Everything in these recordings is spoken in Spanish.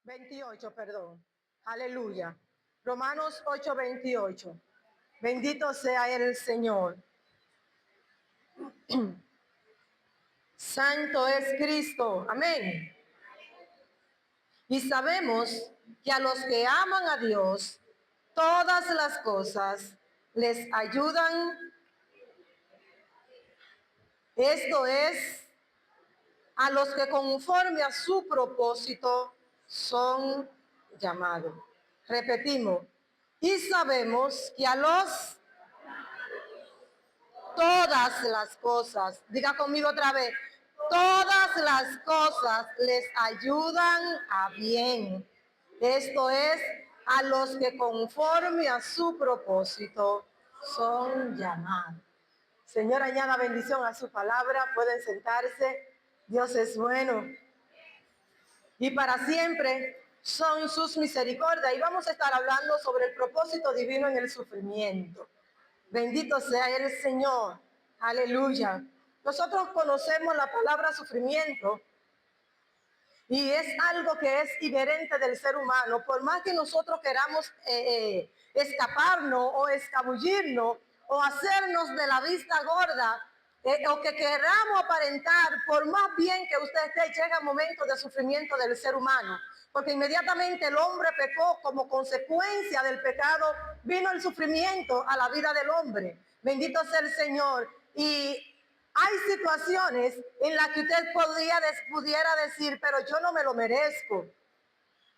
28, perdón. Aleluya. Romanos 8, 28. Bendito sea el Señor. Santo es Cristo. Amén. Y sabemos que a los que aman a Dios, todas las cosas les ayudan. Esto es, a los que conforme a su propósito son llamados. Repetimos. Y sabemos que a los todas las cosas, diga conmigo otra vez, todas las cosas les ayudan a bien. Esto es, a los que conforme a su propósito son llamados. Señor, añada bendición a su palabra. Pueden sentarse. Dios es bueno. Y para siempre son sus misericordias. Y vamos a estar hablando sobre el propósito divino en el sufrimiento. Bendito sea el Señor. Aleluya. Nosotros conocemos la palabra sufrimiento y es algo que es inherente del ser humano. Por más que nosotros queramos escaparnos o escabullirnos o hacernos de la vista gorda, o que queramos aparentar, por más bien que usted esté, llega momentos de sufrimiento del ser humano. Porque inmediatamente el hombre pecó, como consecuencia del pecado vino el sufrimiento a la vida del hombre. Bendito sea el Señor. Y hay situaciones en las que usted pudiera decir, pero yo no me lo merezco,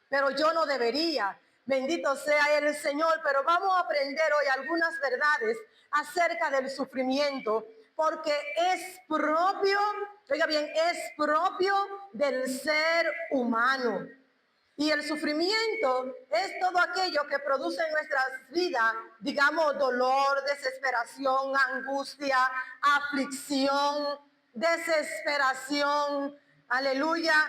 pero yo no debería. Bendito sea el Señor, pero vamos a aprender hoy algunas verdades acerca del sufrimiento, porque es propio, oiga bien, es propio del ser humano. Y el sufrimiento es todo aquello que produce en nuestras vidas, digamos, dolor, desesperación, angustia, aflicción, desesperación, aleluya,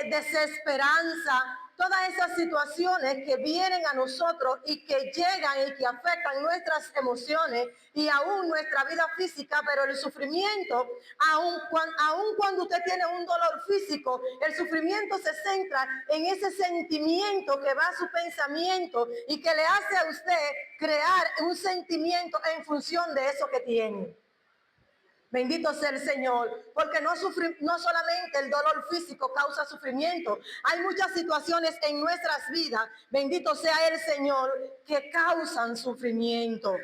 desesperanza. Todas esas situaciones que vienen a nosotros y que llegan y que afectan nuestras emociones y aún nuestra vida física, pero el sufrimiento, aún cuando usted tiene un dolor físico, el sufrimiento se centra en ese sentimiento que va a su pensamiento y que le hace a usted crear un sentimiento en función de eso que tiene. Bendito sea el Señor, porque no solamente el dolor físico causa sufrimiento, hay muchas situaciones en nuestras vidas, bendito sea el Señor, que causan sufrimiento,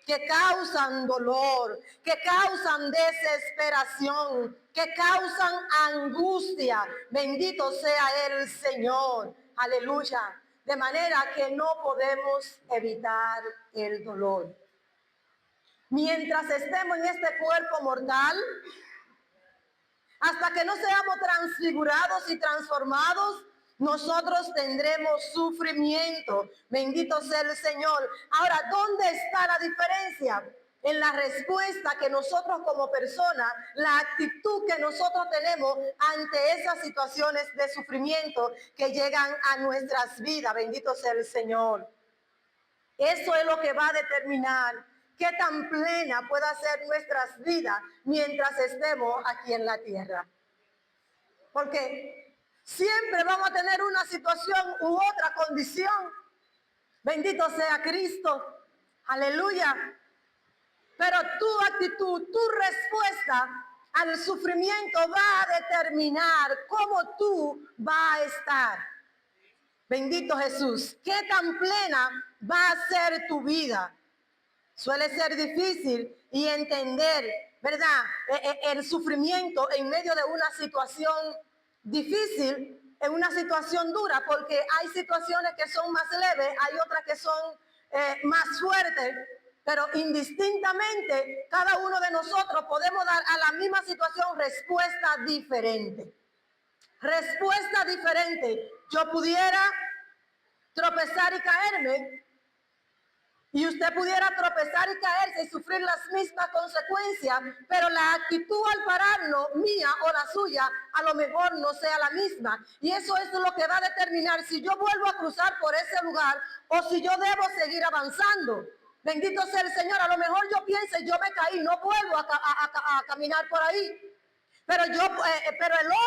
que causan dolor, que causan desesperación, que causan angustia. Bendito sea el Señor, aleluya, de manera que no podemos evitar el dolor. Mientras estemos en este cuerpo mortal, hasta que no seamos transfigurados y transformados, nosotros tendremos sufrimiento. Bendito sea el Señor. Ahora, ¿dónde está la diferencia? En la respuesta que nosotros como personas, la actitud que nosotros tenemos ante esas situaciones de sufrimiento que llegan a nuestras vidas. Bendito sea el Señor. Eso es lo que va a determinar qué tan plena pueda ser nuestras vidas mientras estemos aquí en la tierra. Porque siempre vamos a tener una situación u otra condición. Bendito sea Cristo. Aleluya. Pero tu actitud, tu respuesta al sufrimiento va a determinar cómo tú vas a estar. Bendito Jesús. ¿Qué tan plena va a ser tu vida? Suele ser difícil y entender, ¿verdad? El sufrimiento en medio de una situación difícil, en una situación dura, porque hay situaciones que son más leves, hay otras que son más fuertes, pero indistintamente cada uno de nosotros podemos dar a la misma situación respuesta diferente. Respuesta diferente. Yo pudiera tropezar y caerme, y usted pudiera tropezar y caerse y sufrir las mismas consecuencias, pero la actitud al pararnos, mía o la suya, a lo mejor no sea la misma. Y eso es lo que va a determinar si yo vuelvo a cruzar por ese lugar o si yo debo seguir avanzando. Bendito sea el Señor. A lo mejor yo piense, yo me caí, no vuelvo a caminar por ahí. Pero el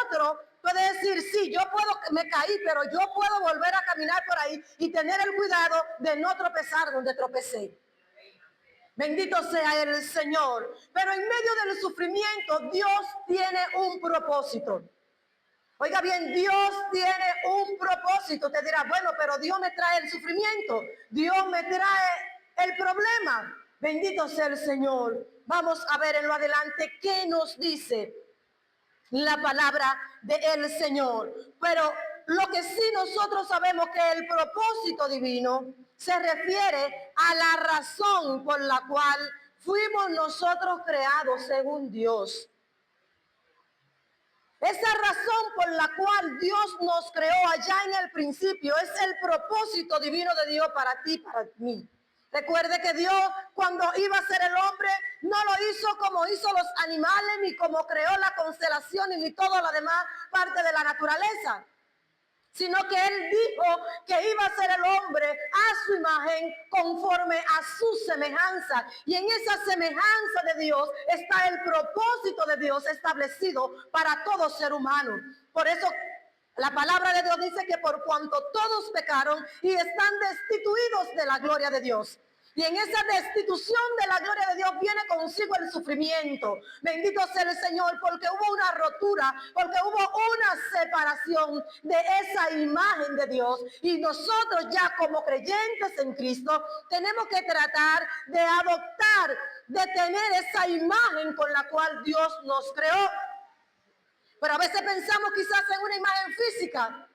otro puede decir, sí, yo puedo, me caí, pero yo puedo volver a caminar por ahí y tener el cuidado de no tropezar donde tropecé. Bendito sea el Señor. Pero en medio del sufrimiento, Dios tiene un propósito. Oiga bien, Dios tiene un propósito. Te dirá, bueno, pero Dios me trae el sufrimiento. Dios me trae el problema. Bendito sea el Señor. Vamos a ver en lo adelante qué nos dice la palabra del Señor. Pero lo que sí nosotros sabemos que el propósito divino se refiere a la razón por la cual fuimos nosotros creados según Dios. Esa razón por la cual Dios nos creó allá en el principio es el propósito divino de Dios para ti, para mí. Recuerde que Dios, cuando iba a ser el hombre, no lo hizo como hizo los animales, ni como creó la constelación, ni toda la demás parte de la naturaleza, sino que Él dijo que iba a ser el hombre a su imagen, conforme a su semejanza. Y en esa semejanza de Dios está el propósito de Dios establecido para todo ser humano. Por eso la palabra de Dios dice que por cuanto todos pecaron y están destituidos de la gloria de Dios. Y en esa destitución de la gloria de Dios viene consigo el sufrimiento. Bendito sea el Señor, porque hubo una rotura, porque hubo una separación de esa imagen de Dios. Y nosotros ya como creyentes en Cristo tenemos que tratar de adoptar, de tener esa imagen con la cual Dios nos creó. Pero a veces pensamos quizás en una imagen física,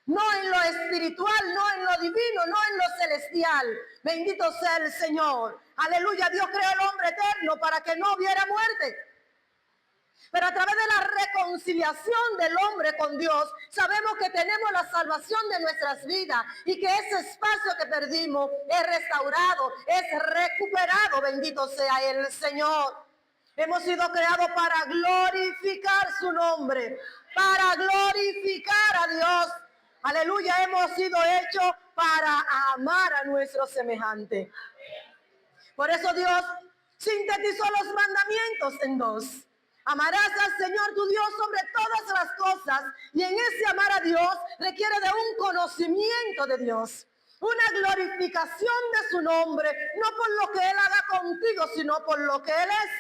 no en lo espiritual, no en lo divino, no en lo celestial. Bendito sea el Señor. Aleluya, Dios creó al hombre eterno para que no hubiera muerte. Pero a través de la reconciliación del hombre con Dios, sabemos que tenemos la salvación de nuestras vidas y que ese espacio que perdimos es restaurado, es recuperado. Bendito sea el Señor. Hemos sido creados para glorificar su nombre, para glorificar a Dios. Aleluya, hemos sido hechos para amar a nuestro semejante. Por eso Dios sintetizó los mandamientos en dos. Amarás al Señor tu Dios sobre todas las cosas, y en ese amar a Dios requiere de un conocimiento de Dios, una glorificación de su nombre, no por lo que Él haga contigo, sino por lo que Él es.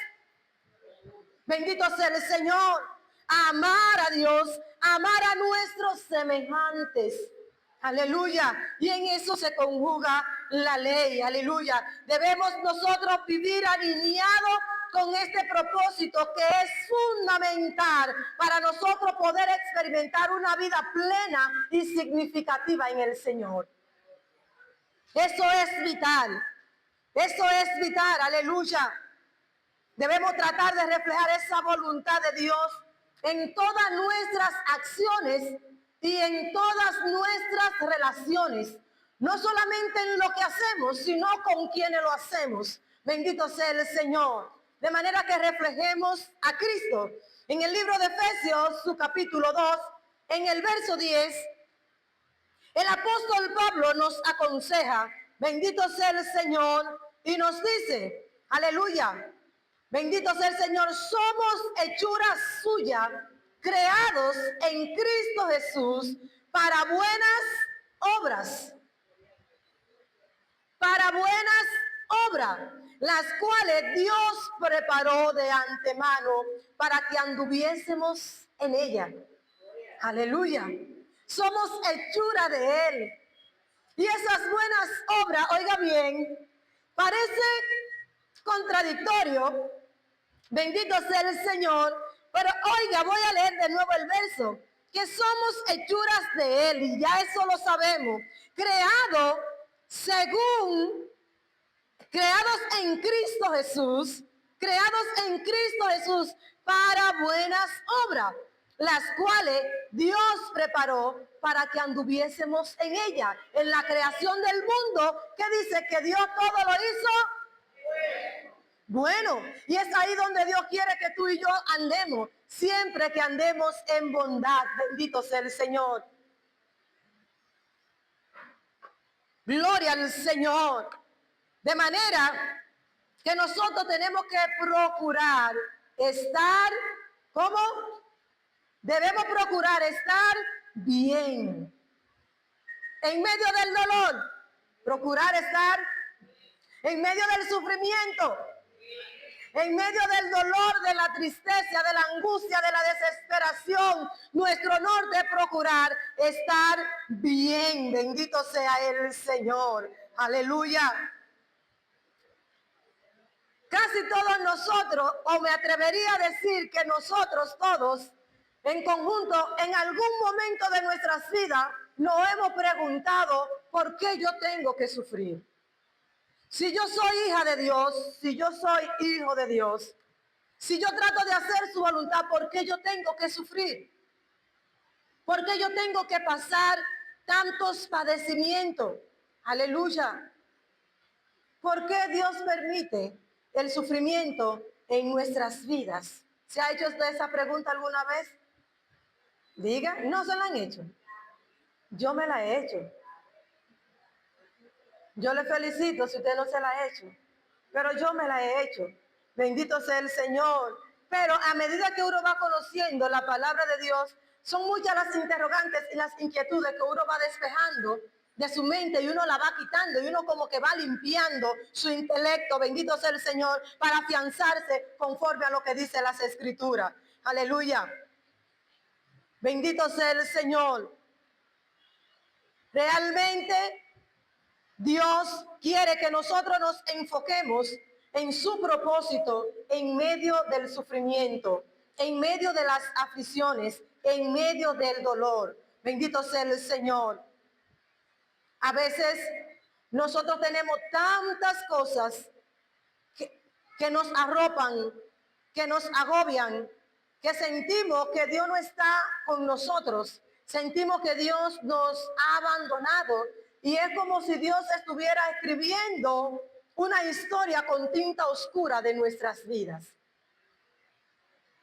Bendito sea el Señor. Amar a Dios, amar a nuestros semejantes. Aleluya. Y en eso se conjuga la ley. Aleluya. Debemos nosotros vivir alineados con este propósito que es fundamental para nosotros poder experimentar una vida plena y significativa en el Señor. Eso es vital. Eso es vital. Aleluya. Debemos tratar de reflejar esa voluntad de Dios en todas nuestras acciones y en todas nuestras relaciones. No solamente en lo que hacemos, sino con quienes lo hacemos. Bendito sea el Señor. De manera que reflejemos a Cristo. En el libro de Efesios, su capítulo 2, en el verso 10, el apóstol Pablo nos aconseja, bendito sea el Señor, y nos dice, aleluya, bendito sea el Señor, somos hechura suya, creados en Cristo Jesús para buenas obras. Para buenas obras, las cuales Dios preparó de antemano para que anduviésemos en ella. Aleluya. Somos hechura de Él. Y esas buenas obras, oiga bien, parece contradictorio. Bendito sea el Señor. Pero oiga, voy a leer de nuevo el verso. Que somos hechuras de Él. Y ya eso lo sabemos. Creados en Cristo Jesús. Creados en Cristo Jesús para buenas obras, las cuales Dios preparó para que anduviésemos en ella. En la creación del mundo, que dice que Dios todo lo hizo bueno. Y es ahí donde Dios quiere que tú y yo andemos, siempre que andemos en bondad. Bendito sea el Señor. Gloria al Señor. De manera que nosotros tenemos que procurar estar, ¿cómo? Debemos procurar estar bien. En medio del dolor, procurar estar en medio del sufrimiento, en medio del dolor, de la tristeza, de la angustia, de la desesperación. Nuestro norte es procurar estar bien. Bendito sea el Señor. Aleluya. Casi todos nosotros, o me atrevería a decir que nosotros todos, en conjunto, en algún momento de nuestras vidas, nos hemos preguntado, ¿por qué yo tengo que sufrir? Si yo soy hija de Dios, si yo soy hijo de Dios, si yo trato de hacer su voluntad, ¿por qué yo tengo que sufrir? ¿Por qué yo tengo que pasar tantos padecimientos? Aleluya. ¿Por qué Dios permite el sufrimiento en nuestras vidas? ¿Se ha hecho usted esa pregunta alguna vez? Diga, no se la han hecho. Yo me la he hecho. Yo le felicito si usted no se la ha hecho, pero yo me la he hecho. Bendito sea el Señor. Pero a medida que uno va conociendo la palabra de Dios, son muchas las interrogantes y las inquietudes que uno va despejando de su mente y uno la va quitando y uno como que va limpiando su intelecto, bendito sea el Señor, para afianzarse conforme a lo que dice las Escrituras. Aleluya. Bendito sea el Señor. Realmente Dios quiere que nosotros nos enfoquemos en su propósito en medio del sufrimiento, en medio de las aflicciones, en medio del dolor. Bendito sea el Señor. A veces nosotros tenemos tantas cosas que nos arropan, que nos agobian, que sentimos que Dios no está con nosotros, sentimos que Dios nos ha abandonado y es como si Dios estuviera escribiendo una historia con tinta oscura de nuestras vidas.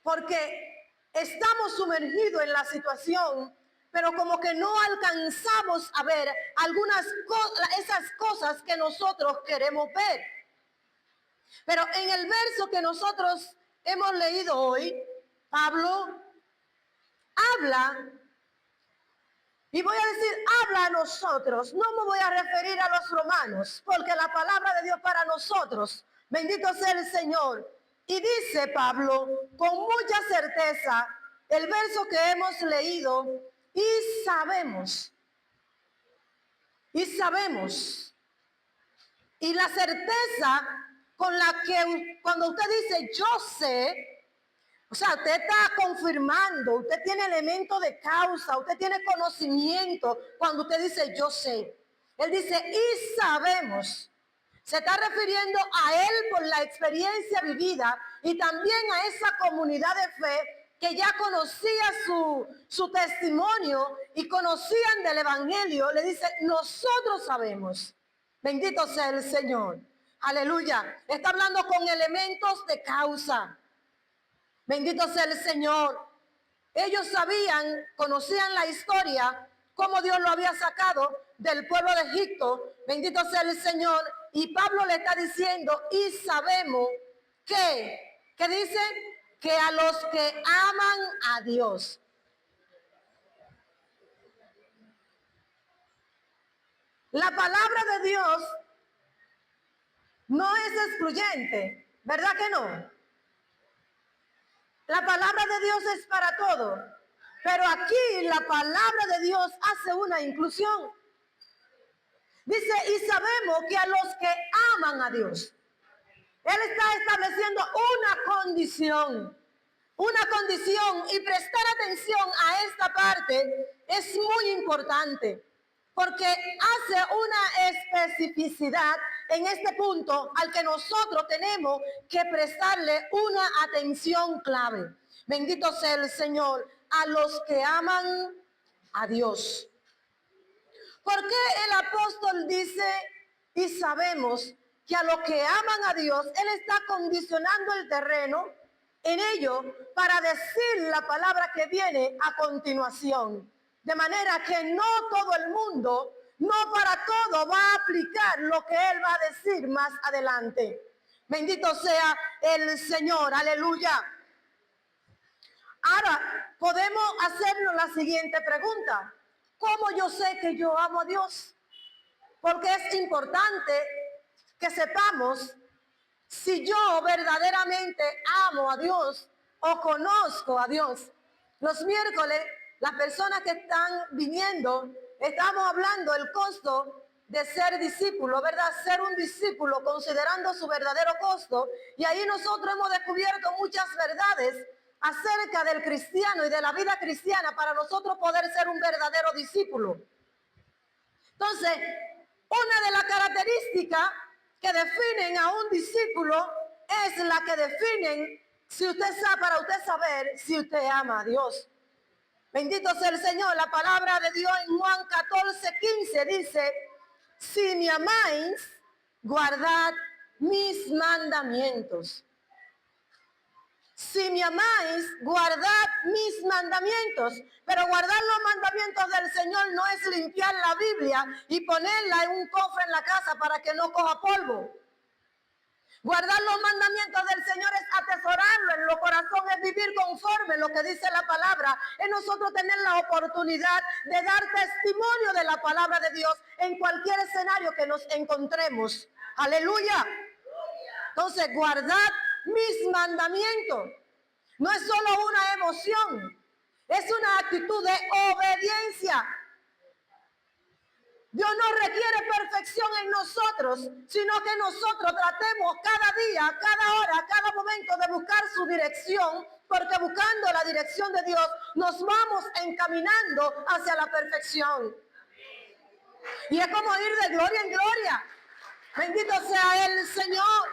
Porque estamos sumergidos en la situación, pero como que no alcanzamos a ver algunas cosas, esas cosas que nosotros queremos ver. Pero en el verso que nosotros hemos leído hoy, Pablo habla, y voy a decir, habla a nosotros. No me voy a referir a los romanos, porque la palabra de Dios para nosotros, bendito sea el Señor. Y dice Pablo con mucha certeza el verso que hemos leído, y sabemos. Y la certeza con la que cuando usted dice yo sé, o sea, usted está confirmando, usted tiene elemento de causa, usted tiene conocimiento cuando usted dice yo sé. Él dice y sabemos. Se está refiriendo a él por la experiencia vivida y también a esa comunidad de fe que ya conocía su testimonio y conocían del evangelio. Le dice, nosotros sabemos. Bendito sea el Señor. Aleluya. Está hablando con elementos de causa. Bendito sea el Señor. Ellos sabían, conocían la historia, cómo Dios lo había sacado del pueblo de Egipto. Bendito sea el Señor. Y Pablo le está diciendo, y sabemos que, ¿qué dice? Que a los que aman a Dios. La palabra de Dios no es excluyente, ¿verdad que no? La palabra de Dios es para todo, pero aquí la palabra de Dios hace una inclusión. Dice, y sabemos que a los que aman a Dios, Él está estableciendo una condición, y prestar atención a esta parte es muy importante, porque hace una especificidad en este punto al que nosotros tenemos que prestarle una atención clave. Bendito sea el Señor, a los que aman a Dios. ¿Por qué el apóstol dice y sabemos que a los que aman a Dios, Él está condicionando el terreno en ello para decir la palabra que viene a continuación? De manera que no todo el mundo, no para todo va a aplicar lo que Él va a decir más adelante. Bendito sea el Señor, aleluya. Ahora, podemos hacernos la siguiente pregunta. ¿Cómo yo sé que yo amo a Dios? Porque es importante que sepamos si yo verdaderamente amo a Dios o conozco a Dios. Los miércoles, las personas que están viniendo, estamos hablando del costo de ser discípulo, ¿verdad? Ser un discípulo considerando su verdadero costo. Y ahí nosotros hemos descubierto muchas verdades acerca del cristiano y de la vida cristiana para nosotros poder ser un verdadero discípulo. Entonces, una de las características que definen a un discípulo es la que definen si usted sabe, para usted saber si usted ama a Dios. Bendito sea el Señor. La palabra de Dios en Juan 14:15 dice: si me amáis, guardad mis mandamientos. Si me amáis, guardad mis mandamientos. Pero guardar los mandamientos del Señor no es limpiar la Biblia y ponerla en un cofre en la casa para que no coja polvo. Guardar los mandamientos del Señor es atesorarlo en los corazones, es vivir conforme a lo que dice la palabra. Es nosotros tener la oportunidad de dar testimonio de la palabra de Dios en cualquier escenario que nos encontremos. Aleluya. Entonces, guardad mis mandamientos. No es solo una emoción, es una actitud de obediencia. Dios no requiere perfección en nosotros, sino que nosotros tratemos cada día, cada hora, cada momento de buscar su dirección, porque buscando la dirección de Dios nos vamos encaminando hacia la perfección. Y es como ir de gloria en gloria. Bendito sea el Señor,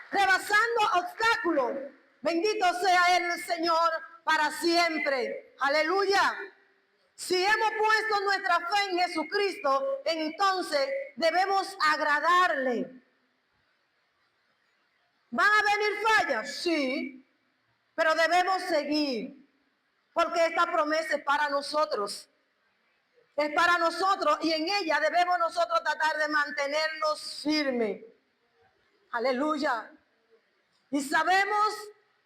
rebasando obstáculos. Bendito sea el Señor para siempre. Aleluya. Si hemos puesto nuestra fe en Jesucristo, entonces debemos agradarle. ¿Van a venir fallas? Sí, pero debemos seguir, porque esta promesa es para nosotros. Es para nosotros y en ella debemos nosotros tratar de mantenernos firmes. Aleluya. Y sabemos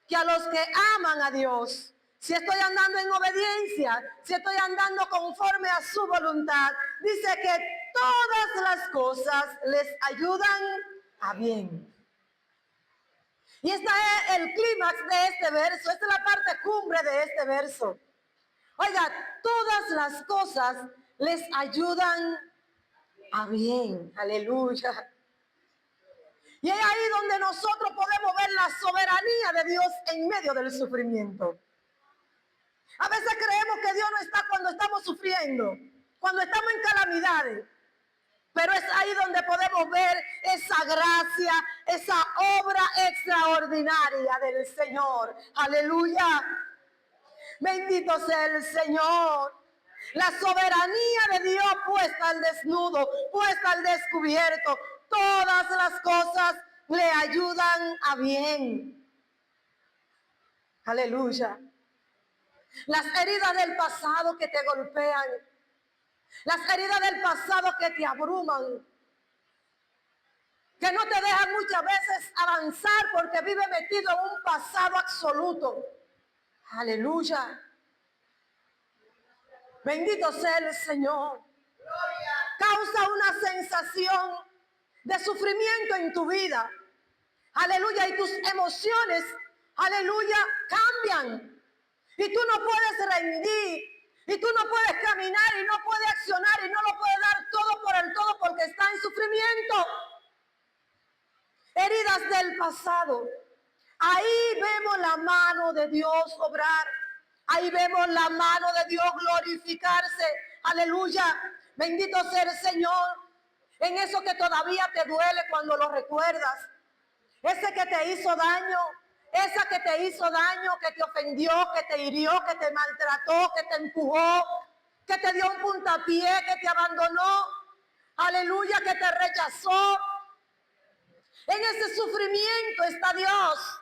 que a los que aman a Dios, si estoy andando en obediencia, si estoy andando conforme a su voluntad, dice que todas las cosas les ayudan a bien. Y este es el clímax de este verso, esta es la parte cumbre de este verso. Oiga, todas las cosas les ayudan a bien. Aleluya. Y es ahí donde nosotros podemos ver la soberanía de Dios en medio del sufrimiento. A veces creemos que Dios no está cuando estamos sufriendo, cuando estamos en calamidades. Pero es ahí donde podemos ver esa gracia, esa obra extraordinaria del Señor. Aleluya. Bendito sea el Señor. La soberanía de Dios puesta al desnudo, puesta al descubierto. Todas las cosas le ayudan a bien. Aleluya. Las heridas del pasado que te golpean, las heridas del pasado que te abruman, que no te dejan muchas veces avanzar porque vive metido en un pasado absoluto. Aleluya. Bendito sea el Señor. Causa una sensación de sufrimiento en tu vida. Aleluya. Y tus emociones, aleluya, cambian. Y tú no puedes rendir. Y tú no puedes caminar y no puedes accionar y no lo puedes dar todo por el todo porque está en sufrimiento. Heridas del pasado. Ahí vemos la mano de Dios obrar. Ahí vemos la mano de Dios glorificarse. Aleluya. Bendito sea el Señor. En eso que todavía te duele cuando lo recuerdas. Ese que te hizo daño. Esa que te hizo daño, que te ofendió, que te hirió, que te maltrató, que te empujó, que te dio un puntapié, que te abandonó. Aleluya, que te rechazó. En ese sufrimiento está Dios.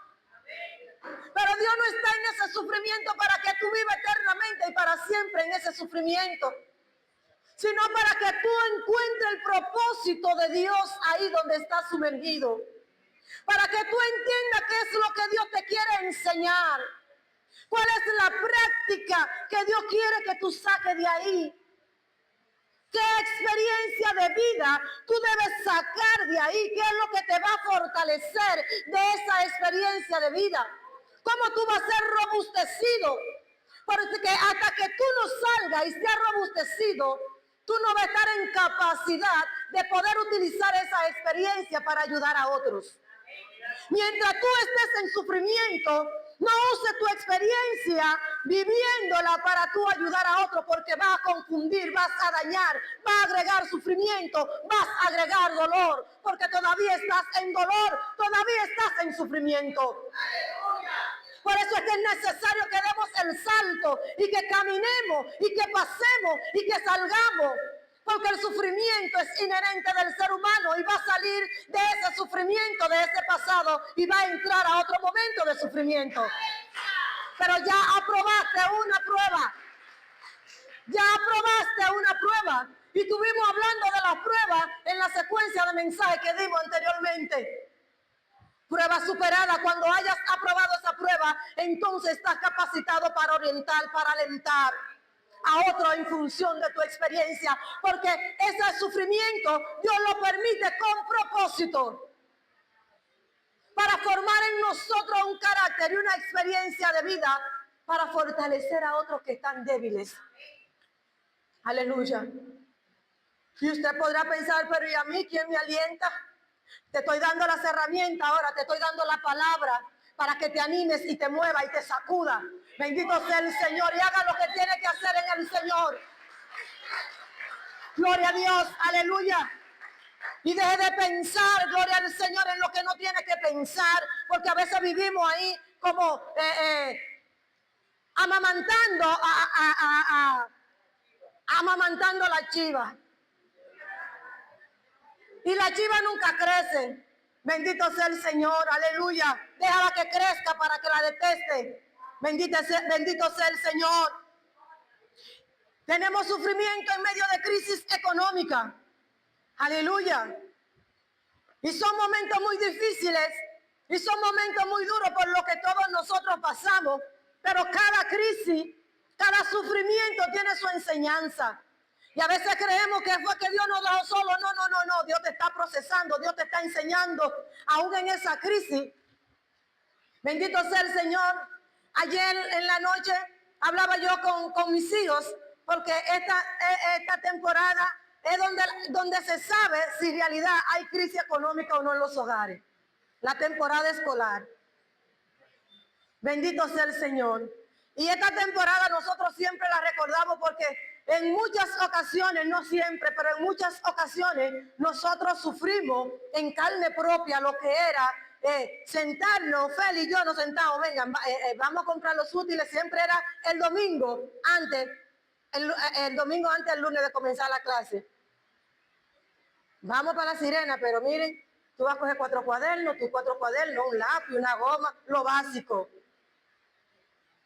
Pero Dios no está en ese sufrimiento para que tú vivas eternamente y para siempre en ese sufrimiento, sino para que tú encuentres el propósito de Dios ahí donde estás sumergido. Para que tú entiendas qué es lo que Dios te quiere enseñar. ¿Cuál es la práctica que Dios quiere que tú saques de ahí? ¿Qué experiencia de vida tú debes sacar de ahí? ¿Qué es lo que te va a fortalecer de esa experiencia de vida? ¿Cómo tú vas a ser robustecido? Porque hasta que tú no salgas y seas robustecido, tú no vas a estar en capacidad de poder utilizar esa experiencia para ayudar a otros. Mientras tú estés en sufrimiento, no uses tu experiencia viviéndola para tú ayudar a otro, porque vas a confundir, vas a dañar, vas a agregar sufrimiento, vas a agregar dolor, porque todavía estás en dolor, todavía estás en sufrimiento. Por eso es que es necesario que demos el salto y que caminemos y que pasemos y que salgamos. Porque el sufrimiento es inherente del ser humano y va a salir de ese sufrimiento, de ese pasado, y va a entrar a otro momento de sufrimiento. Pero ya aprobaste una prueba. Ya aprobaste una prueba. Y estuvimos hablando de las pruebas en la secuencia de mensajes que dimos anteriormente. Prueba superada. Cuando hayas aprobado esa prueba, entonces estás capacitado para orientar, para alentar a otro en función de tu experiencia, porque ese sufrimiento Dios lo permite con propósito para formar en nosotros un carácter y una experiencia de vida para fortalecer a otros que están débiles. Aleluya. Y usted podrá pensar, pero ¿y a mí quién me alienta? Te estoy dando las herramientas ahora, te estoy dando la palabra para que te animes y te mueva y te sacuda. Bendito sea el Señor y haga lo que tiene que hacer en el Señor. Gloria a Dios, aleluya. Y deje de pensar, gloria al Señor, en lo que no tiene que pensar, porque a veces vivimos ahí como amamantando amamantando la chiva. Y la chiva nunca crece. Bendito sea el Señor, aleluya. Déjala que crezca para que la deteste. Bendito sea el Señor. Tenemos sufrimiento en medio de crisis económica. Aleluya. Y son momentos muy difíciles. Y son momentos muy duros por lo que todos nosotros pasamos. Pero cada crisis, cada sufrimiento tiene su enseñanza. Y a veces creemos que fue que Dios nos dejó solo. No. Dios te está procesando, Dios te está enseñando, aún en esa crisis. Bendito sea el Señor. Ayer en la noche hablaba yo con mis hijos, porque esta temporada es donde se sabe si en realidad hay crisis económica o no en los hogares. La temporada escolar. Bendito sea el Señor. Y esta temporada nosotros siempre la recordamos porque en muchas ocasiones, no siempre, pero en muchas ocasiones nosotros sufrimos en carne propia lo que era sentarnos. Feli y yo nos sentamos, vengan, vamos a comprar los útiles. Siempre era el domingo antes, el domingo antes del lunes de comenzar la clase. Vamos para la Sirena, pero miren, tú vas a coger 4 cuadernos, un lápiz, una goma, lo básico.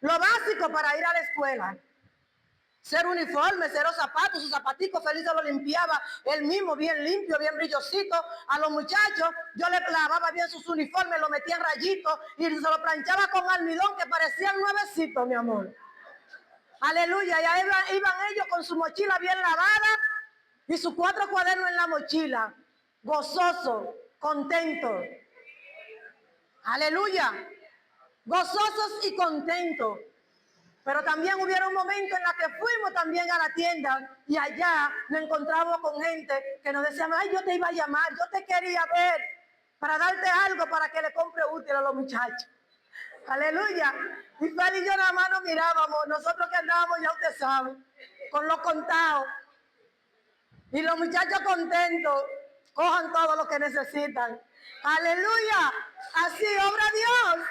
Lo básico para ir a la escuela. Ser uniforme, ser los zapatos, sus zapaticos, Feliz se lo limpiaba él mismo, bien limpio, bien brillosito. A los muchachos, yo le lavaba bien sus uniformes, lo metía en rayitos y se lo planchaba con almidón que parecían nuevecitos, mi amor. Aleluya, y ahí iban ellos con su mochila bien lavada y sus 4 cuadernos en la mochila, gozoso, contento. Aleluya. Gozosos y contentos. Pero también hubieron momentos en los que fuimos también a la tienda y allá nos encontramos con gente que nos decían, ay, yo te iba a llamar, yo te quería ver para darte algo para que le compre útil a los muchachos. Aleluya. Y Fel y yo nada más nos mirábamos, nosotros que andábamos, ya usted sabe, con los contados. Y los muchachos contentos, cojan todo lo que necesitan. Aleluya. Así obra Dios.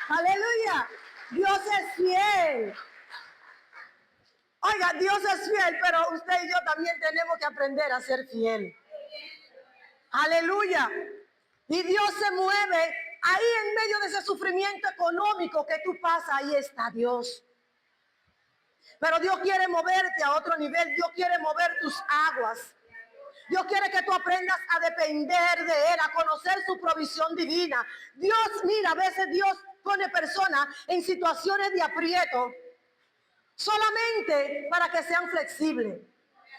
Aleluya. Dios es fiel. Oiga, Dios es fiel, pero usted y yo también tenemos que aprender a ser fiel. Aleluya. Y Dios se mueve ahí en medio de ese sufrimiento económico que tú pasas, ahí está Dios. Pero Dios quiere moverte a otro nivel, Dios quiere mover tus aguas. Dios quiere que tú aprendas a depender de Él, a conocer su provisión divina. Dios, mira, a veces Dios pone personas en situaciones de aprieto solamente para que sean flexibles,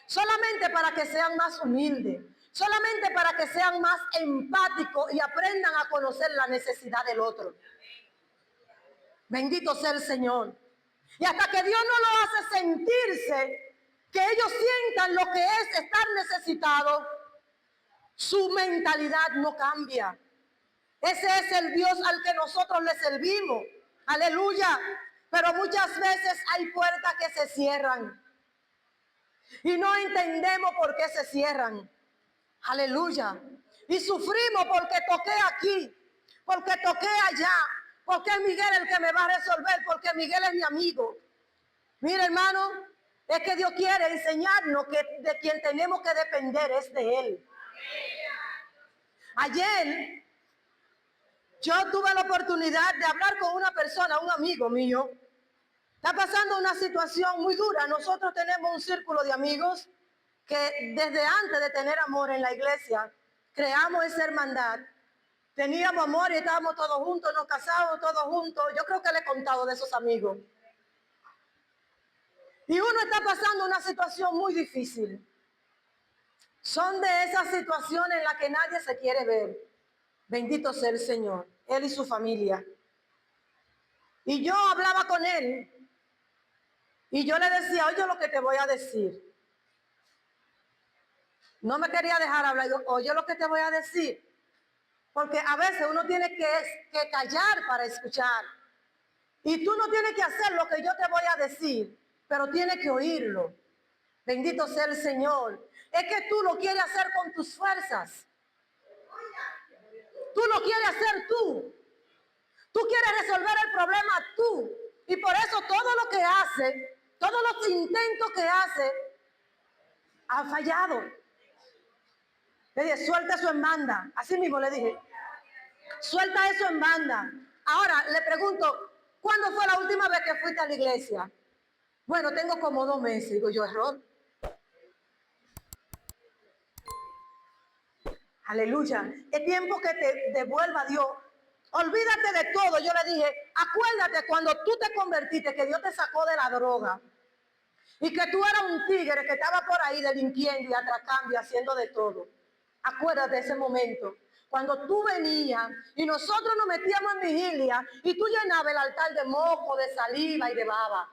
solamente para que sean más humildes, solamente para que sean más empáticos y aprendan a conocer la necesidad del otro. Bendito sea el Señor. Y hasta que Dios no lo hace sentirse, que ellos sientan lo que es estar necesitados, su mentalidad no cambia. Ese es el Dios al que nosotros le servimos. Aleluya. Pero muchas veces hay puertas que se cierran y no entendemos por qué se cierran. Aleluya. Y sufrimos porque toqué aquí, porque toqué allá, porque es Miguel el que me va a resolver, porque Miguel es mi amigo. Mira, hermano, es que Dios quiere enseñarnos que de quien tenemos que depender es de Él. Ayer yo tuve la oportunidad de hablar con una persona, un amigo mío. Está pasando una situación muy dura. Nosotros tenemos un círculo de amigos que desde antes de tener amor en la iglesia, creamos esa hermandad. Teníamos amor y estábamos todos juntos, nos casamos todos juntos. Yo creo que le he contado de esos amigos. Y uno está pasando una situación muy difícil. Son de esas situaciones en las que nadie se quiere ver. Bendito sea el Señor, él y su familia. Y yo hablaba con él y yo le decía, oye lo que te voy a decir. No me quería dejar hablar. Yo, oye lo que te voy a decir. Porque a veces uno tiene que callar para escuchar. Y tú no tienes que hacer lo que yo te voy a decir, pero tienes que oírlo. Bendito sea el Señor. Es que tú lo quieres hacer con tus fuerzas. Tú lo quieres hacer tú. Tú quieres resolver el problema tú. Y por eso todo lo que hace, todos los intentos que hace, ha fallado. Le dije, suelta eso en banda. Así mismo le dije, suelta eso en banda. Ahora le pregunto, ¿cuándo fue la última vez que fuiste a la iglesia? Bueno, tengo como 2 meses. Digo yo, error. Aleluya. Es tiempo que te devuelva Dios. Olvídate de todo. Yo le dije, acuérdate cuando tú te convertiste, que Dios te sacó de la droga. Y que tú eras un tigre que estaba por ahí delinquiendo y atracando y haciendo de todo. Acuérdate de ese momento. Cuando tú venías y nosotros nos metíamos en vigilia y tú llenabas el altar de moco, de saliva y de baba.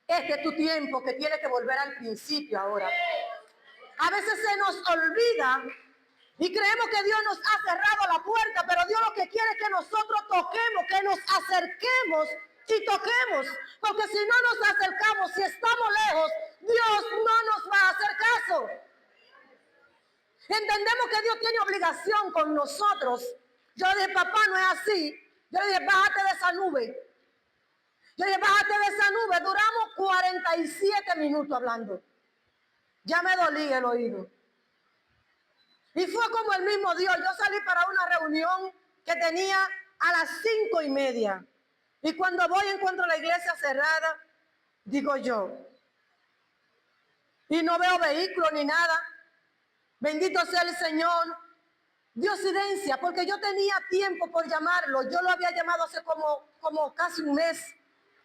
Este es tu tiempo que tienes que volver al principio ahora. A veces se nos olvida y creemos que Dios nos ha cerrado la puerta, pero Dios lo que quiere es que nosotros toquemos, que nos acerquemos y toquemos. Porque si no nos acercamos, si estamos lejos, Dios no nos va a hacer caso. Entendemos que Dios tiene obligación con nosotros. Yo le dije, papá, no es así. Yo le dije, bájate de esa nube. Yo le dije, bájate de esa nube. Duramos 47 minutos hablando. Ya me dolía el oído. Y fue como el mismo Dios. Yo salí para una reunión que tenía a las 5:30. Y cuando voy encuentro la iglesia cerrada, digo yo. Y no veo vehículos ni nada. Bendito sea el Señor. Diosidencia, porque yo tenía tiempo por llamarlo. Yo lo había llamado hace como casi un mes.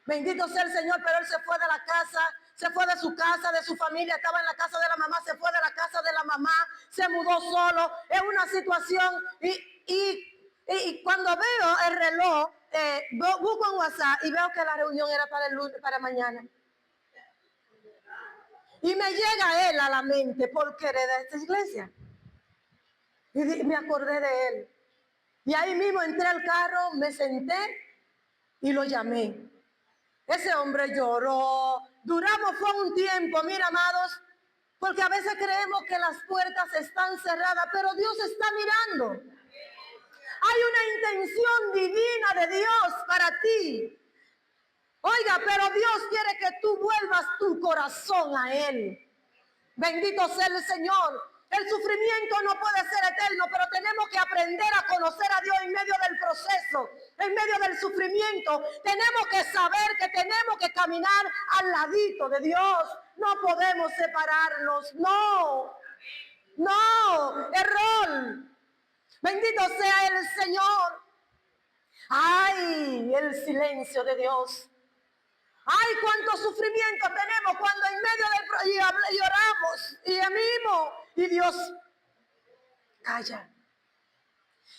Bendito sea el Señor, pero él se fue de la casa, se fue de su casa, de su familia, estaba en la casa de la mamá, se fue de la casa de la mamá, se mudó solo. Es una situación y cuando veo el reloj, busco en WhatsApp y veo que la reunión era para el lunes, para mañana. Y me llega él a la mente, porque hereda esta iglesia. Y me acordé de él. Y ahí mismo entré al carro, me senté y lo llamé. Ese hombre lloró. Duramos fue un tiempo, mira, amados, porque a veces creemos que las puertas están cerradas, pero Dios está mirando. Hay una intención divina de Dios para ti. Oiga, pero Dios quiere que tú vuelvas tu corazón a Él. Bendito sea el Señor. El sufrimiento no puede ser eterno, pero tenemos que aprender a conocer a Dios en medio del proceso, en medio del sufrimiento. Tenemos que saber que tenemos que caminar al ladito de Dios. No podemos separarnos. No, no, error. Bendito sea el Señor. Ay, el silencio de Dios. Ay, cuánto sufrimiento tenemos cuando en medio del y oramos y gemimos y Dios calla.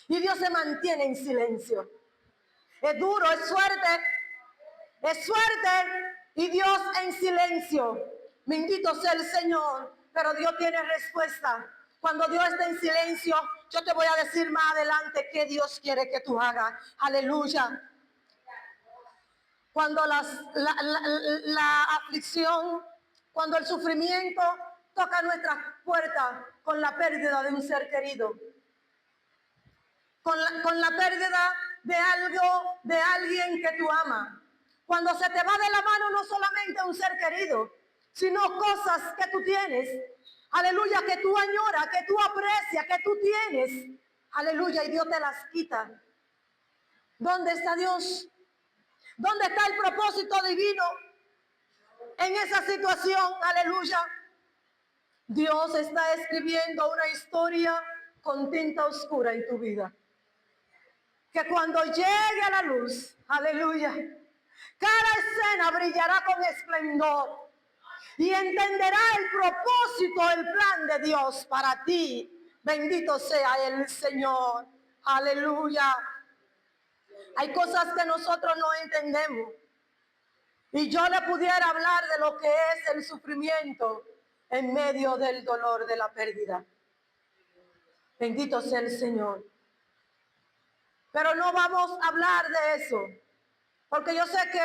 Y Dios se mantiene en silencio. Es duro, es suerte y Dios en silencio. Bendito sea el Señor, pero Dios tiene respuesta. Cuando Dios está en silencio, yo te voy a decir más adelante qué Dios quiere que tú hagas. Aleluya. Cuando la aflicción, cuando el sufrimiento toca nuestras puertas con la pérdida de un ser querido, con la pérdida de algo, de alguien que tú amas. Cuando se te va de la mano no solamente un ser querido, sino cosas que tú tienes, aleluya, que tú añoras, que tú aprecias, que tú tienes, aleluya, y Dios te las quita. ¿Dónde está Dios? ¿Dónde está el propósito divino en esa situación? Aleluya. Dios está escribiendo una historia con tinta oscura en tu vida. Que cuando llegue a la luz, aleluya, cada escena brillará con esplendor y entenderá el propósito, el plan de Dios para ti. Bendito sea el Señor. Aleluya. Hay cosas que nosotros no entendemos. Y yo le pudiera hablar de lo que es el sufrimiento en medio del dolor de la pérdida. Bendito sea el Señor. Pero no vamos a hablar de eso. Porque yo sé que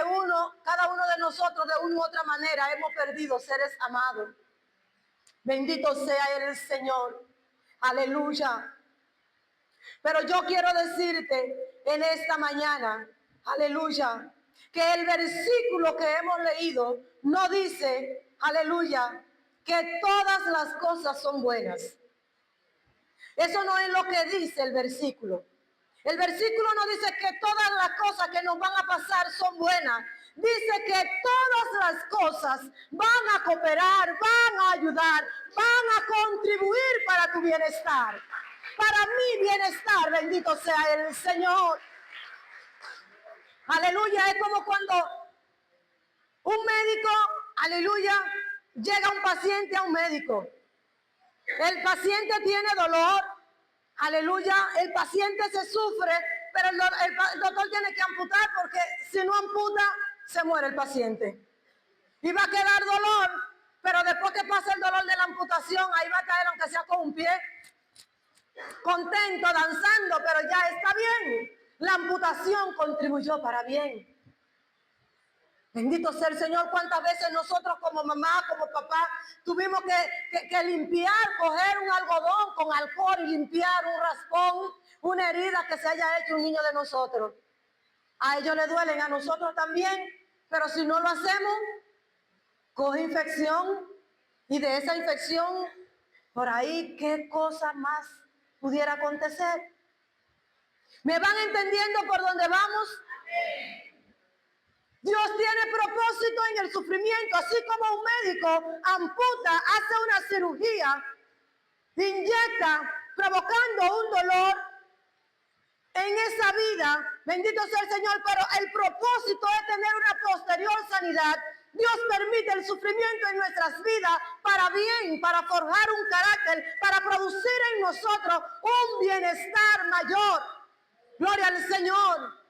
cada uno de nosotros de una u otra manera hemos perdido seres amados. Bendito sea el Señor. Aleluya. Pero yo quiero decirte en esta mañana, aleluya, que el versículo que hemos leído no dice, aleluya, que todas las cosas son buenas. Eso no es lo que dice el versículo. El versículo no dice que todas las cosas que nos van a pasar son buenas. Dice que todas las cosas van a cooperar, van a ayudar, van a contribuir para tu bienestar. Para mi bienestar, bendito sea el Señor. Aleluya, es como cuando un médico, aleluya, llega un paciente a un médico. El paciente tiene dolor, aleluya, el paciente se sufre, pero el doctor tiene que amputar porque si no amputa, se muere el paciente. Y va a quedar dolor, pero después que pasa el dolor de la amputación, ahí va a caer aunque sea con un pie, contento, danzando, pero ya está bien. La amputación contribuyó para bien. Bendito sea el Señor. Cuántas veces nosotros como mamá, como papá, tuvimos que limpiar, coger un algodón con alcohol y limpiar un raspón, una herida que se haya hecho un niño de nosotros. A ellos les duelen, a nosotros también, pero si no lo hacemos, coge infección y de esa infección, por ahí, ¿qué cosa más pudiera acontecer? ¿Me van entendiendo por dónde vamos? Dios tiene propósito en el sufrimiento, así como un médico amputa, hace una cirugía, inyecta, provocando un dolor en esa vida, bendito sea el Señor, pero el propósito es tener una posterior sanidad. Dios permite el sufrimiento en nuestras vidas para bien, para forjar un carácter, para producir en nosotros un bienestar mayor. Gloria al Señor.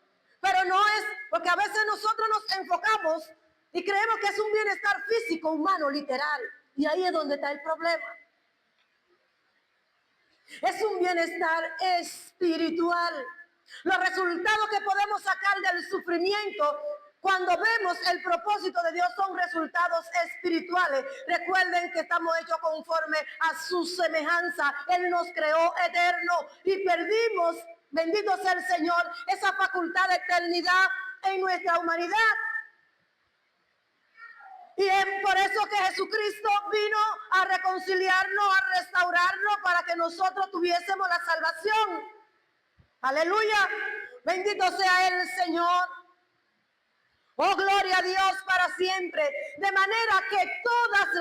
Pero no es, porque a veces nosotros nos enfocamos y creemos que es un bienestar físico, humano, literal. Y ahí es donde está el problema. Es un bienestar espiritual. Los resultados que podemos sacar del sufrimiento cuando vemos el propósito de Dios son resultados espirituales. Recuerden que estamos hechos conforme a su semejanza. Él nos creó eterno y perdimos, bendito sea el Señor, esa facultad de eternidad en nuestra humanidad. Y es por eso que Jesucristo vino a reconciliarnos, a restaurarnos para que nosotros tuviésemos la salvación. Aleluya. Bendito sea el Señor. Oh, gloria a Dios para siempre. De manera que todas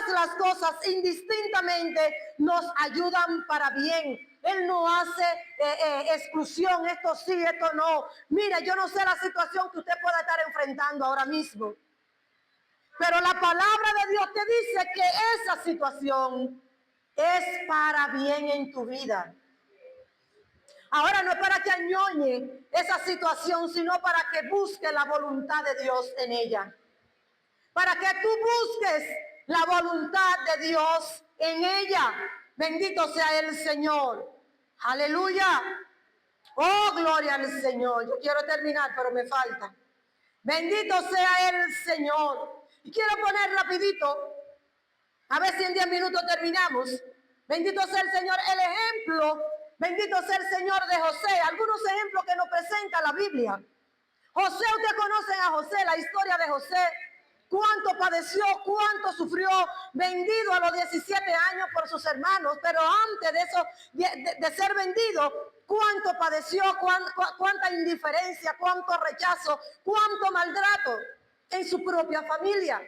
las cosas indistintamente nos ayudan para bien. Él no hace exclusión, esto sí, esto no. Mira, yo no sé la situación que usted pueda estar enfrentando ahora mismo, pero la palabra de Dios te dice que esa situación es para bien en tu vida. Ahora no es para que añoñe esa situación, sino para que busque la voluntad de Dios en ella. Para que tú busques la voluntad de Dios en ella. Bendito sea el Señor. Aleluya. Oh, gloria al Señor. Yo quiero terminar, pero me falta. Bendito sea el Señor. Y quiero poner rapidito, a ver si en 10 minutos terminamos. Bendito sea el Señor. El ejemplo, bendito sea el Señor de José. Algunos ejemplos que nos presenta la Biblia. José, ustedes conocen a José, la historia de José. Cuánto padeció, cuánto sufrió, vendido a los 17 años por sus hermanos. Pero antes de eso, de ser vendido, cuánto padeció, cuánta indiferencia, cuánto rechazo, cuánto maltrato en su propia familia.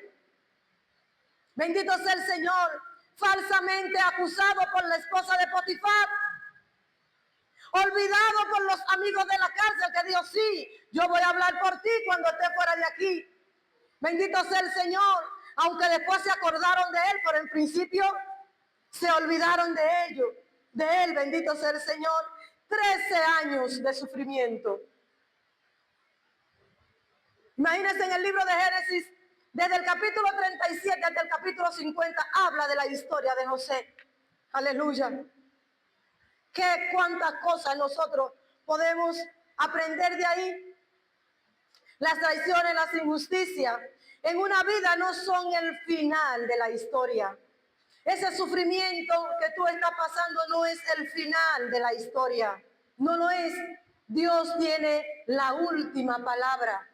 Bendito sea el Señor. Falsamente acusado por la esposa de Potifar. Olvidado por los amigos de la cárcel que dijo, sí, yo voy a hablar por ti cuando esté fuera de aquí. Bendito sea el Señor. Aunque después se acordaron de él, pero en principio se olvidaron de ello. De él, bendito sea el Señor. 13 años de sufrimiento. Imagínense en el libro de Génesis, desde el capítulo 37 hasta el capítulo 50, habla de la historia de José. Aleluya. Qué cuántas cosas nosotros podemos aprender de ahí. Las traiciones, las injusticias en una vida no son el final de la historia. Ese sufrimiento que tú estás pasando no es el final de la historia. No lo es. Dios tiene la última palabra.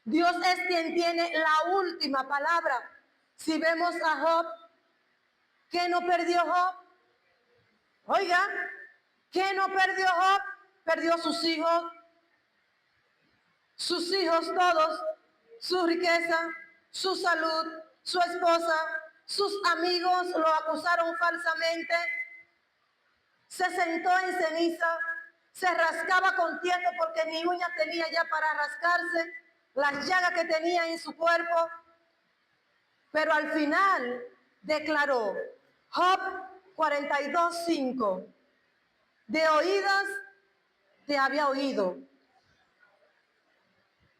Dios es quien tiene la última palabra. Si vemos a Job, ¿qué no perdió Job? Oiga, ¿qué no perdió Job? Perdió sus hijos todos, su riqueza, su salud, su esposa, sus amigos lo acusaron falsamente, se sentó en ceniza, se rascaba con tiento porque ni uñas tenía ya para rascarse, las llagas que tenía en su cuerpo, pero al final declaró, Job 42:5, de oídas te había oído,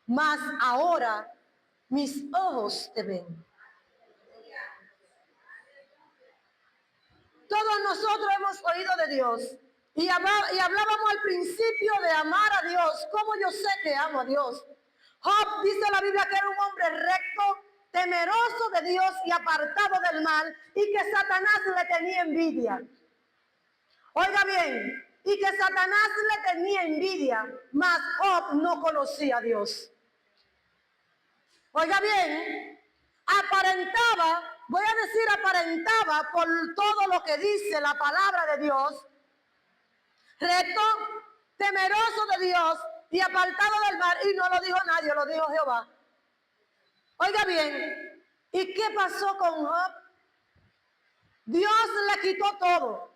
mas ahora mis ojos te ven. Todos nosotros hemos oído de Dios y hablábamos al principio de amar a Dios. ¿Cómo yo sé que amo a Dios? Job dice la Biblia que era un hombre recto, temeroso de Dios y apartado del mal, y que Satanás le tenía envidia. Oiga bien, y que Satanás le tenía envidia, mas Job no conocía a Dios. Oiga bien, aparentaba, voy a decir aparentaba por todo lo que dice la palabra de Dios, recto, temeroso de Dios y apartado del mal, y no lo dijo nadie, lo dijo Jehová. Oiga bien, ¿y qué pasó con Job? Dios le quitó todo.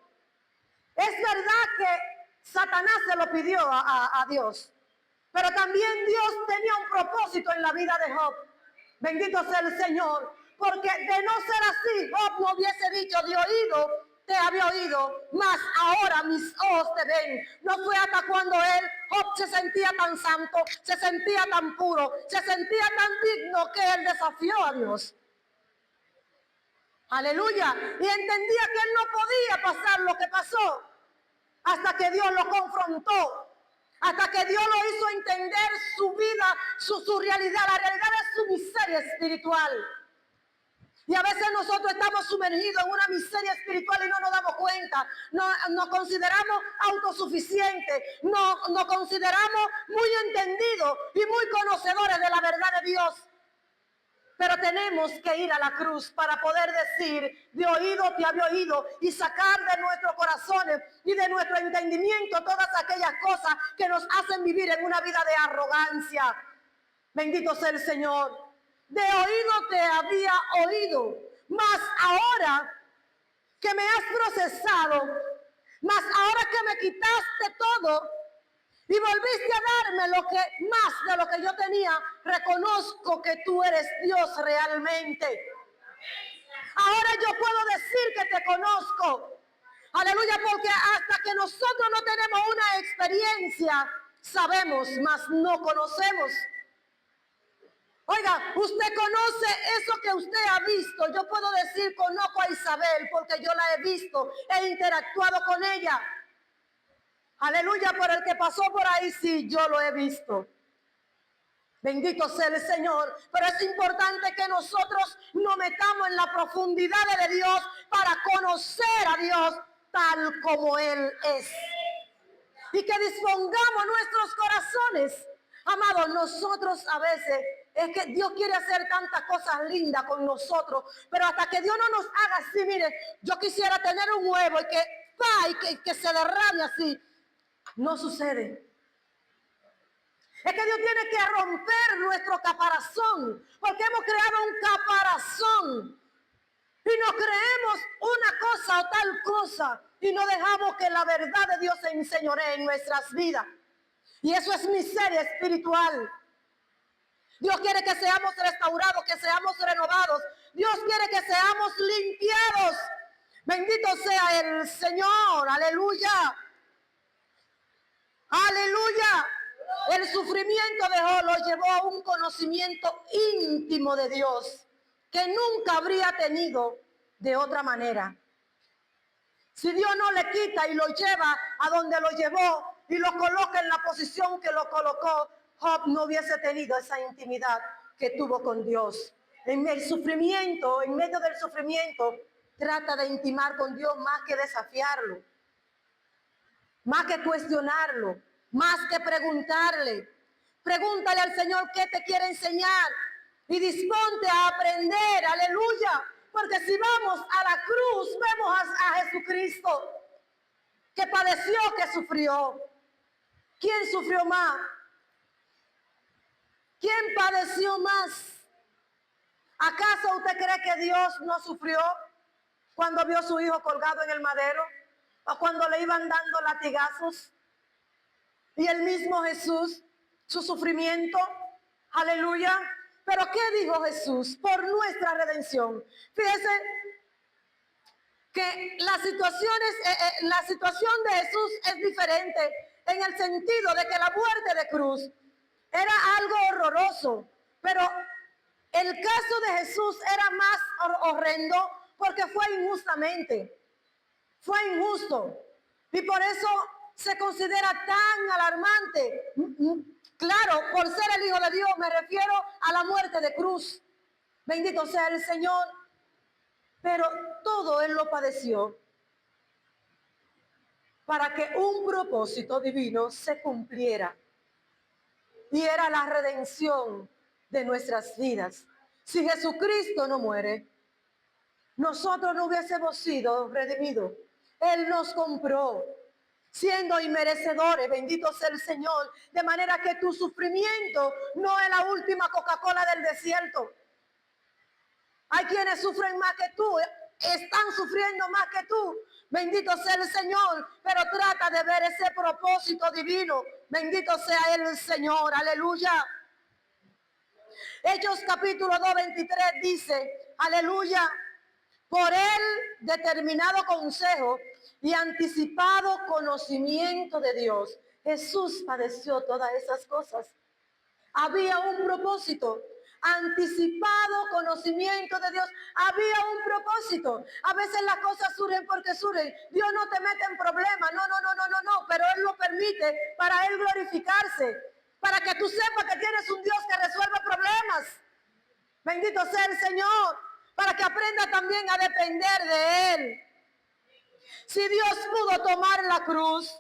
Es verdad que Satanás se lo pidió a Dios, pero también Dios tenía un propósito en la vida de Job. Bendito sea el Señor, porque de no ser así, Job no hubiese dicho, de oído te había oído, mas ahora mis ojos te ven. No fue hasta cuando Job se sentía tan santo, se sentía tan puro, se sentía tan digno, que él desafió a Dios. Aleluya. Y entendía que él no podía pasar lo que pasó, hasta que Dios lo confrontó. Hasta que Dios lo hizo entender su vida, su realidad, la realidad de su miseria espiritual. Y a veces nosotros estamos sumergidos en una miseria espiritual y no nos damos cuenta. Nos consideramos autosuficientes, nos consideramos muy entendidos y muy conocedores de la verdad de Dios. Pero tenemos que ir a la cruz para poder decir, de oído te había oído, y sacar de nuestros corazones y de nuestro entendimiento todas aquellas cosas que nos hacen vivir en una vida de arrogancia. Bendito sea el Señor. De oído te había oído, mas ahora que me has procesado, Mas ahora que me quitaste todo y volviste a darme lo que más de lo que yo tenía, reconozco que tú eres Dios realmente. Ahora yo puedo decir que te conozco. Aleluya, porque hasta que nosotros no tenemos una experiencia, sabemos, mas no conocemos. Oiga, usted conoce eso que usted ha visto. Yo puedo decir, conozco a Isabel porque yo la he visto, he interactuado con ella. Aleluya, por el que pasó por ahí, sí, yo lo he visto. Bendito sea el Señor, pero es importante que nosotros nos metamos en la profundidad de Dios para conocer a Dios tal como Él es. Y que dispongamos nuestros corazones. Amados, nosotros a veces, es que Dios quiere hacer tantas cosas lindas con nosotros, pero hasta que Dios no nos haga así, mire, yo quisiera tener un huevo y que se derrame así. No sucede. Es que Dios tiene que romper nuestro caparazón, porque hemos creado un caparazón y nos creemos una cosa o tal cosa y no dejamos que la verdad de Dios se enseñoree en nuestras vidas. Y eso es miseria espiritual. Dios quiere que seamos restaurados, que seamos renovados. Dios quiere que seamos limpiados. Bendito sea el Señor, aleluya. Aleluya. El sufrimiento de Job lo llevó a un conocimiento íntimo de Dios que nunca habría tenido de otra manera. Si Dios no le quita y lo lleva a donde lo llevó y lo coloca en la posición que lo colocó, Job no hubiese tenido esa intimidad que tuvo con Dios. En el sufrimiento, en medio del sufrimiento, trata de intimar con Dios más que desafiarlo, más que cuestionarlo, más que preguntarle. Pregúntale al Señor qué te quiere enseñar y disponte a aprender, aleluya. Porque si vamos a la cruz, vemos a Jesucristo que padeció, que sufrió. ¿Quién sufrió más? ¿Quién padeció más? ¿Acaso usted cree que Dios no sufrió cuando vio a su hijo colgado en el madero? ¿O cuando le iban dando latigazos? Y el mismo Jesús, su sufrimiento, aleluya. Pero ¿qué dijo Jesús? Por nuestra redención. Fíjese que la situación de Jesús es diferente en el sentido de que la muerte de cruz era algo horroroso, pero el caso de Jesús era más horrendo porque fue injustamente, fue injusto y por eso se considera tan alarmante. Claro, por ser el Hijo de Dios me refiero a la muerte de cruz. Bendito sea el Señor. Pero todo Él lo padeció para que un propósito divino se cumpliera. Y era la redención de nuestras vidas. Si Jesucristo no muere, nosotros no hubiésemos sido redimidos. Él nos compró, siendo inmerecedores, bendito sea el Señor, de manera que tu sufrimiento no es la última Coca-Cola del desierto. Hay quienes sufren más que tú, están sufriendo más que tú. Bendito sea el Señor, pero trata de ver ese propósito divino. Bendito sea el Señor, aleluya. Hechos capítulo 2, 23 dice, aleluya, por el determinado consejo y anticipado conocimiento de Dios, Jesús padeció todas esas cosas. Había un propósito, anticipado conocimiento de Dios. Había un propósito. A veces las cosas surgen porque surgen. Dios no te mete en problemas, no, pero Él lo permite para Él glorificarse, para que tú sepas que tienes un Dios que resuelve problemas. Bendito sea el Señor, para que aprenda también a depender de Él. Si Dios pudo tomar la cruz,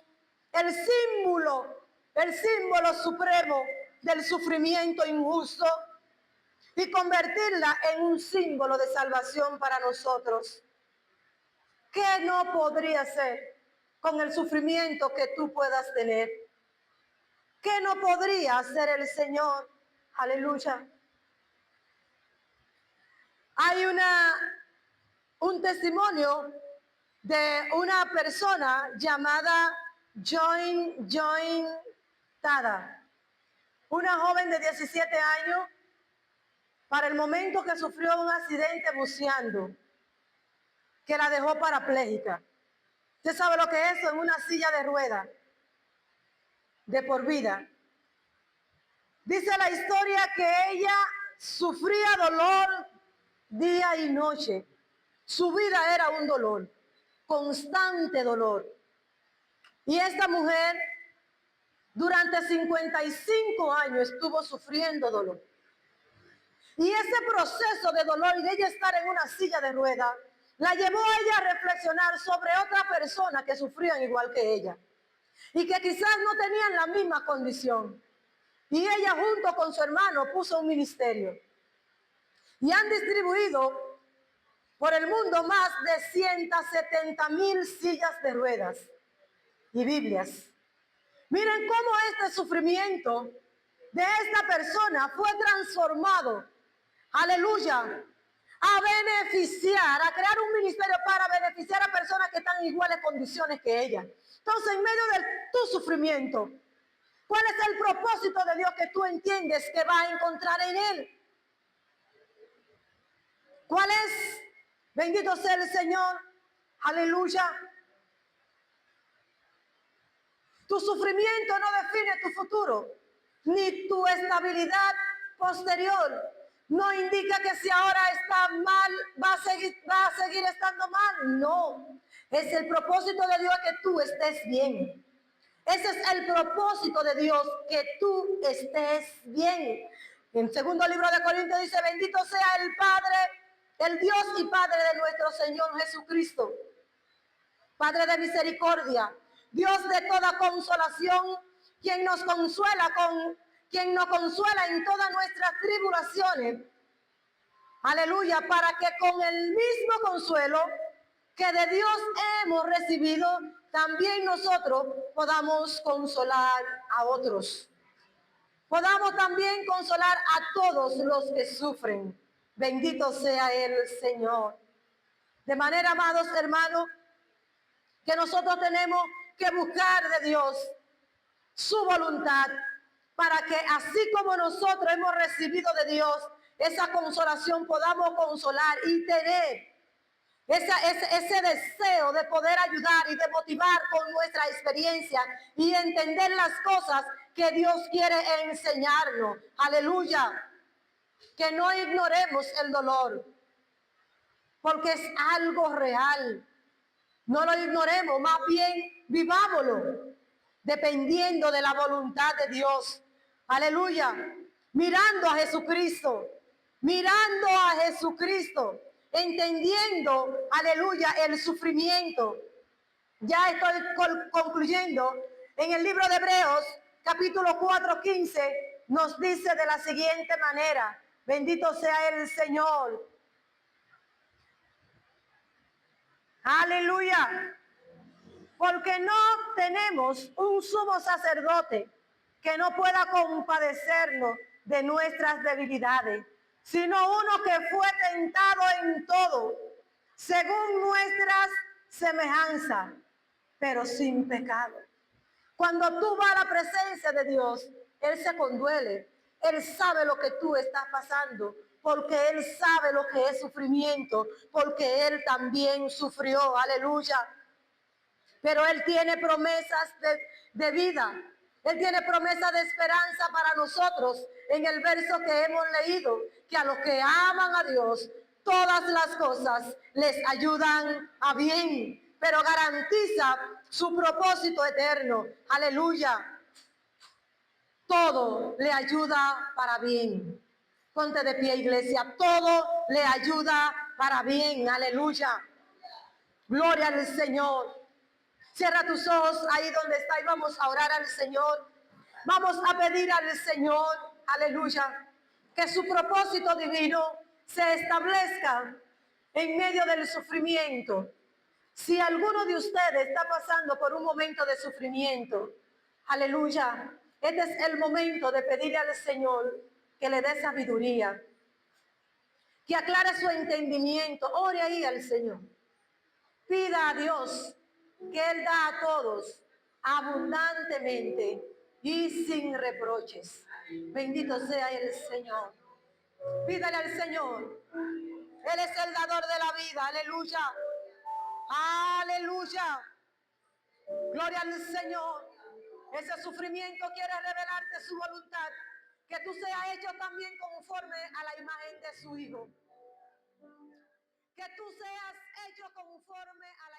el símbolo supremo del sufrimiento injusto, y convertirla en un símbolo de salvación para nosotros, ¿qué no podría ser con el sufrimiento que tú puedas tener? ¿Qué no podría hacer el Señor? Aleluya. Hay un testimonio de una persona llamada Joy Tada, una joven de 17 años, para el momento que sufrió un accidente buceando, que la dejó parapléjica. ¿Usted sabe lo que es eso? En una silla de ruedas, de por vida. Dice la historia que ella sufría dolor día y noche. Su vida era un dolor, constante dolor. Y esta mujer durante 55 años estuvo sufriendo dolor. Y ese proceso de dolor y de ella estar en una silla de ruedas la llevó a ella a reflexionar sobre otra persona que sufrían igual que ella y que quizás no tenían la misma condición. Y ella junto con su hermano puso un ministerio y han distribuido por el mundo más de 170,000 sillas de ruedas y Biblias. Miren cómo este sufrimiento de esta persona fue transformado, aleluya, a beneficiar, a crear un ministerio para beneficiar a personas que están en iguales condiciones que ella. Entonces, en medio de tu sufrimiento, ¿cuál es el propósito de Dios que tú entiendes que va a encontrar en Él? ¿Cuál es? Bendito sea el Señor. Aleluya. Tu sufrimiento no define tu futuro, ni tu estabilidad posterior. No indica que si ahora está mal, va a seguir estando mal. No. Es el propósito de Dios que tú estés bien. Ese es el propósito de Dios, que tú estés bien. En segundo libro de Corintios dice, bendito sea el Padre, el Dios y Padre de nuestro Señor Jesucristo, Padre de misericordia, Dios de toda consolación, quien nos consuela en todas nuestras tribulaciones. Aleluya, para que con el mismo consuelo que de Dios hemos recibido, también nosotros podamos consolar a otros. Podamos también consolar a todos los que sufren. Bendito sea el Señor. De manera, amados hermanos, que nosotros tenemos que buscar de Dios su voluntad para que así como nosotros hemos recibido de Dios esa consolación, podamos consolar y tener ese deseo de poder ayudar y de motivar con nuestra experiencia y entender las cosas que Dios quiere enseñarnos. Aleluya. Que no ignoremos el dolor, porque es algo real. No lo ignoremos, más bien vivámoslo, dependiendo de la voluntad de Dios. Aleluya. Mirando a Jesucristo, entendiendo, aleluya, el sufrimiento. Ya estoy concluyendo. En el libro de Hebreos, capítulo 4:15, nos dice de la siguiente manera, bendito sea el Señor. Aleluya. Porque no tenemos un sumo sacerdote que no pueda compadecernos de nuestras debilidades, sino uno que fue tentado en todo, según nuestras semejanzas, pero sin pecado. Cuando tú vas a la presencia de Dios, Él se conduele. Él sabe lo que tú estás pasando, porque Él sabe lo que es sufrimiento, porque Él también sufrió. Aleluya. Pero Él tiene promesas de vida. Él tiene promesas de esperanza para nosotros. En el verso que hemos leído, que a los que aman a Dios, todas las cosas les ayudan a bien, pero garantiza su propósito eterno. Aleluya. Todo le ayuda para bien. Ponte de pie, iglesia. Todo le ayuda para bien. Aleluya. Gloria al Señor. Cierra tus ojos ahí donde está y vamos a orar al Señor. Vamos a pedir al Señor, aleluya, que su propósito divino se establezca en medio del sufrimiento. Si alguno de ustedes está pasando por un momento de sufrimiento, aleluya, este es el momento de pedirle al Señor que le dé sabiduría, que aclare su entendimiento. Ore ahí al Señor. Pida a Dios que Él da a todos abundantemente y sin reproches. Bendito sea el Señor. Pídale al Señor. Él es el dador de la vida. Aleluya. Aleluya. Gloria al Señor. Ese sufrimiento quiere revelarte su voluntad. Que tú seas hecho también conforme a la imagen de su Hijo. Que tú seas hecho conforme a la